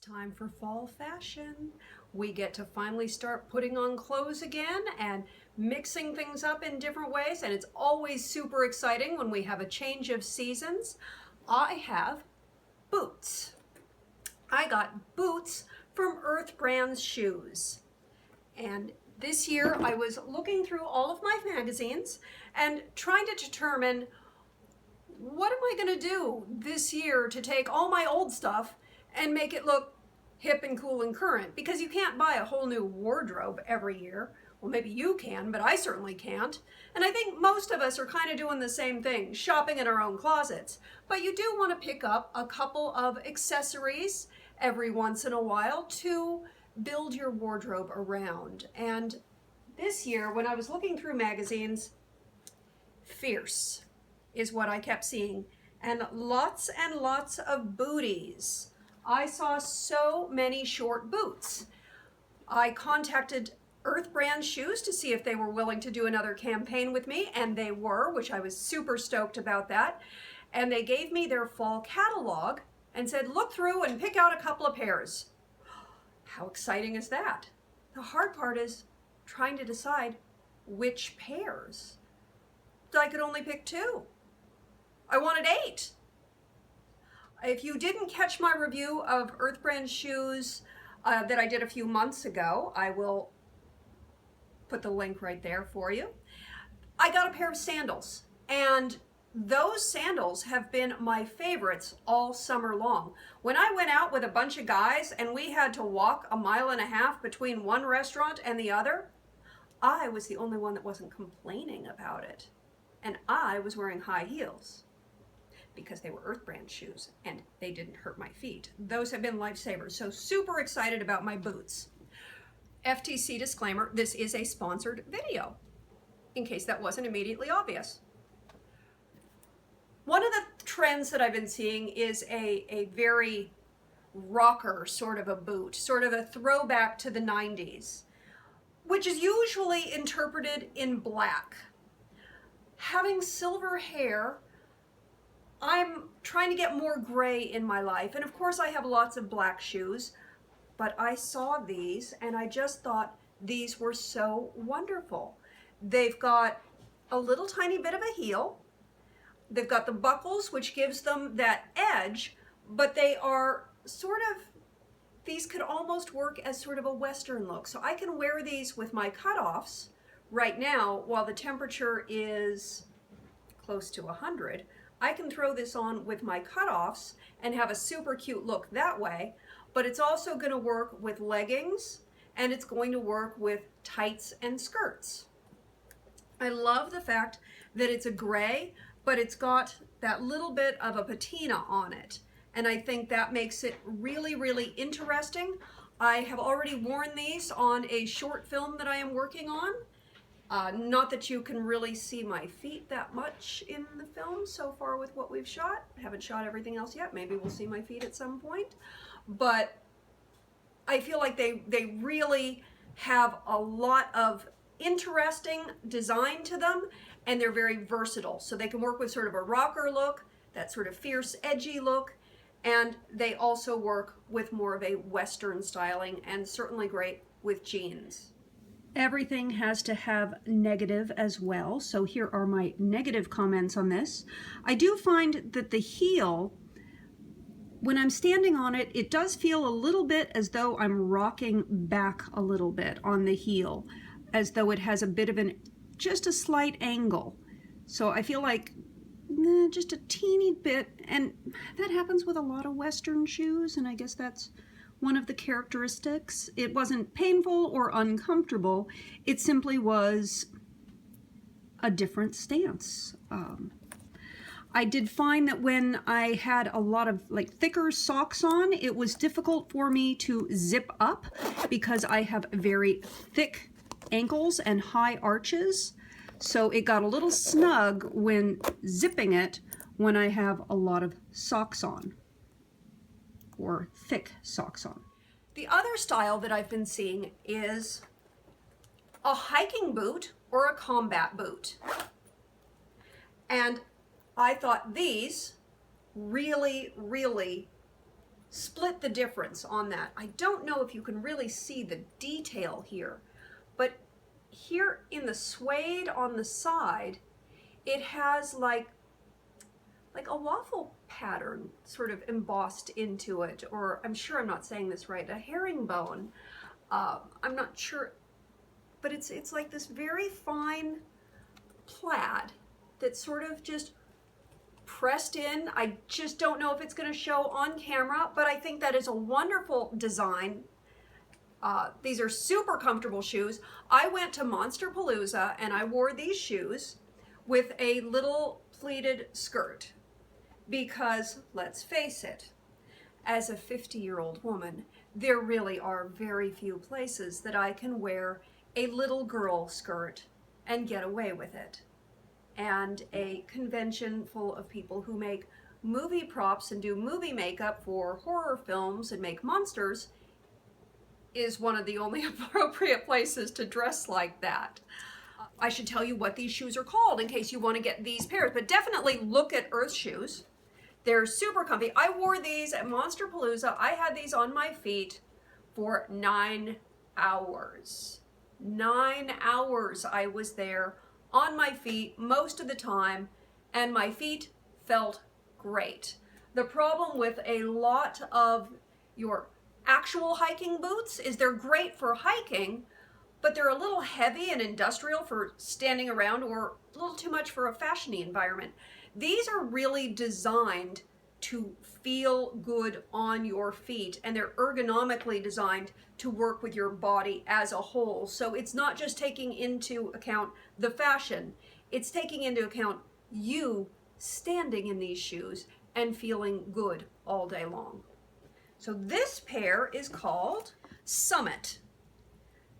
Time for fall fashion. We get to finally start putting on clothes again and mixing things up in different ways, and it's always super exciting when we have a change of seasons. I have boots. I got boots from Earth Brands Shoes. And this year I was looking through all of my magazines and trying to determine what am I going to do this year to take all my old stuff and make it look hip and cool and current, because you can't buy a whole new wardrobe every year. Well, maybe you can, but I certainly can't. And I think most of us are kind of doing the same thing, shopping in our own closets. But you do want to pick up a couple of accessories every once in a while to build your wardrobe around. And this year, when I was looking through magazines, fierce is what I kept seeing, and lots of booties. I saw so many short boots. I contacted Earth Brand Shoes to see if they were willing to do another campaign with me, and they were, which I was super stoked about that. And they gave me their fall catalog and said, look through and pick out a couple of pairs. How exciting is that? The hard part is trying to decide which pairs. I could only pick 2. I wanted 8. If you didn't catch my review of Earth Brand Shoes that I did a few months ago, I will put the link right there for you. I got a pair of sandals, and those sandals have been my favorites all summer long. When I went out with a bunch of guys and we had to walk 1.5 miles between one restaurant and the other, I was the only one that wasn't complaining about it. And I was wearing high heels, because they were Earth Brand shoes and they didn't hurt my feet. Those have been lifesavers. So super excited about my boots. FTC disclaimer, this is a sponsored video, in case that wasn't immediately obvious. One of the trends that I've been seeing is a very rocker sort of a boot, sort of a throwback to the 90s, which is usually interpreted in black. Having silver hair, I'm trying to get more gray in my life, and of course I have lots of black shoes, but I saw these and I just thought these were so wonderful. They've got a little tiny bit of a heel, they've got the buckles which gives them that edge, but they are sort of, these could almost work as sort of a Western look. So I can wear these with my cutoffs right now while the temperature is close to 100. I can throw this on with my cutoffs and have a super cute look that way, but it's also going to work with leggings and it's going to work with tights and skirts. I love the fact that it's a gray, but it's got that little bit of a patina on it. And I think that makes it really, really interesting. I have already worn these on a short film that I am working on. Not that you can really see my feet that much in the film so far with what we've shot. I haven't shot everything else yet. Maybe we'll see my feet at some point. But I feel like they really have a lot of interesting design to them, and they're very versatile. So they can work with sort of a rocker look, that sort of fierce, edgy look, and they also work with more of a Western styling, and certainly great with jeans. Everything has to have negative as well, so here are my negative comments on this. I do find that the heel, when I'm standing on it, it does feel a little bit as though I'm rocking back a little bit on the heel, as though it has a bit of just a slight angle. So I feel like just a teeny bit, and that happens with a lot of Western shoes, and I guess that's one of the characteristics. It wasn't painful or uncomfortable, it simply was a different stance. I did find that when I had a lot of thicker socks on, it was difficult for me to zip up because I have very thick ankles and high arches. So it got a little snug when zipping it when I have a lot of socks on, or thick socks on. The other style that I've been seeing is a hiking boot or a combat boot. And I thought these really split the difference on that. I don't know if you can really see the detail here, but here in the suede on the side, it has like a waffle pattern sort of embossed into it, or I'm sure I'm not saying this right, a herringbone. I'm not sure, but it's like this very fine plaid that's sort of just pressed in. I just don't know if it's going to show on camera, but I think that is a wonderful design. These are super comfortable shoes. I went to Monsterpalooza and I wore these shoes with a little pleated skirt because, let's face it, as a 50-year-old woman, there really are very few places that I can wear a little girl skirt and get away with it. And a convention full of people who make movie props and do movie makeup for horror films and make monsters is one of the only appropriate places to dress like that. I should tell you what these shoes are called in case you want to get these pairs, but definitely look at Earth shoes. They're super comfy. I wore these at Monsterpalooza. I had these on my feet for 9 hours. 9 hours I was there on my feet most of the time, and my feet felt great. The problem with a lot of your actual hiking boots is they're great for hiking, but they're a little heavy and industrial for standing around, or a little too much for a fashiony environment. These are really designed to feel good on your feet, and they're ergonomically designed to work with your body as a whole. So it's not just taking into account the fashion, it's taking into account you standing in these shoes and feeling good all day long. So this pair is called Summit.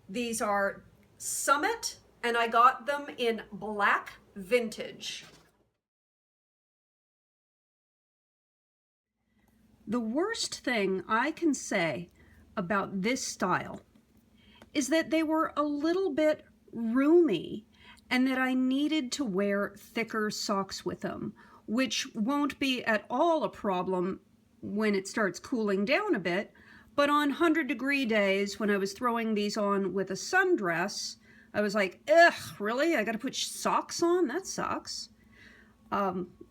These are Summit, and I got them in black vintage. The worst thing I can say about this style is that they were a little bit roomy and that I needed to wear thicker socks with them, which won't be at all a problem when it starts cooling down a bit. But on 100-degree days, when I was throwing these on with a sundress, I was like, ugh, really? I gotta put socks on? That sucks.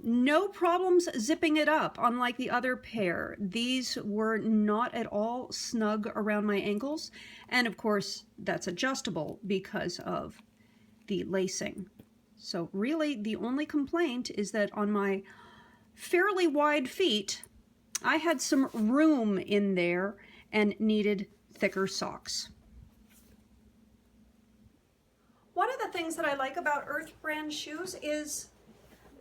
No problems zipping it up, unlike the other pair. These were not at all snug around my ankles, and of course that's adjustable because of the lacing. So really the only complaint is that on my fairly wide feet, I had some room in there and needed thicker socks. One of the things that I like about Earth brand shoes is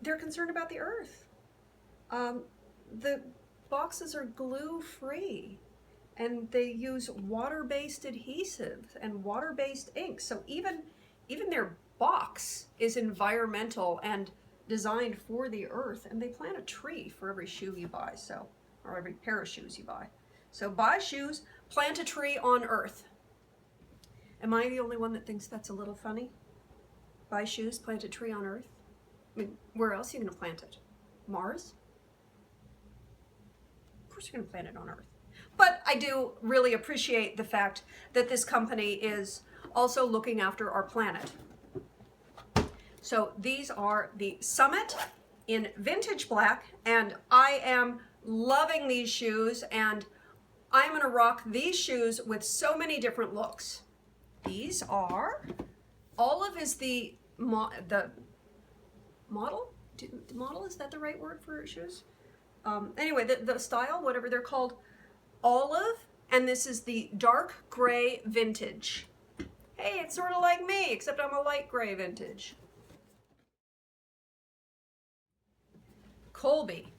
they're concerned about the earth. The boxes are glue-free, and they use water-based adhesive and water-based ink. So even their box is environmental and designed for the earth, and they plant a tree for every shoe you buy, or every pair of shoes you buy. So buy shoes, plant a tree on Earth. Am I the only one that thinks that's a little funny? Buy shoes, plant a tree on Earth? I mean, where else are you going to plant it? Mars? Of course you're going to plant it on Earth. But I do really appreciate the fact that this company is also looking after our planet. So these are the Summit in vintage black, and I am loving these shoes, and I'm going to rock these shoes with so many different looks. These are, Olive is the model? Model, is that the right word for shoes? Anyway, the style, whatever they're called, Olive, and this is the dark gray vintage. Hey, it's sort of like me, except I'm a light gray vintage. Colby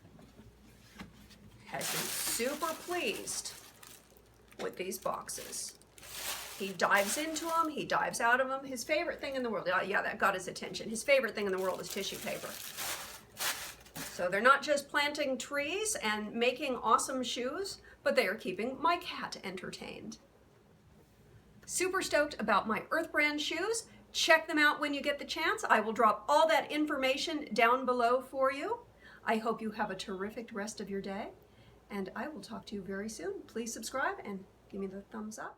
has been super pleased with these boxes. He dives into them, he dives out of them. His favorite thing in the world, yeah, that got his attention. His favorite thing in the world is tissue paper. So they're not just planting trees and making awesome shoes, but they are keeping my cat entertained. Super stoked about my Earth brand shoes. Check them out when you get the chance. I will drop all that information down below for you. I hope you have a terrific rest of your day, and I will talk to you very soon. Please subscribe and give me the thumbs up.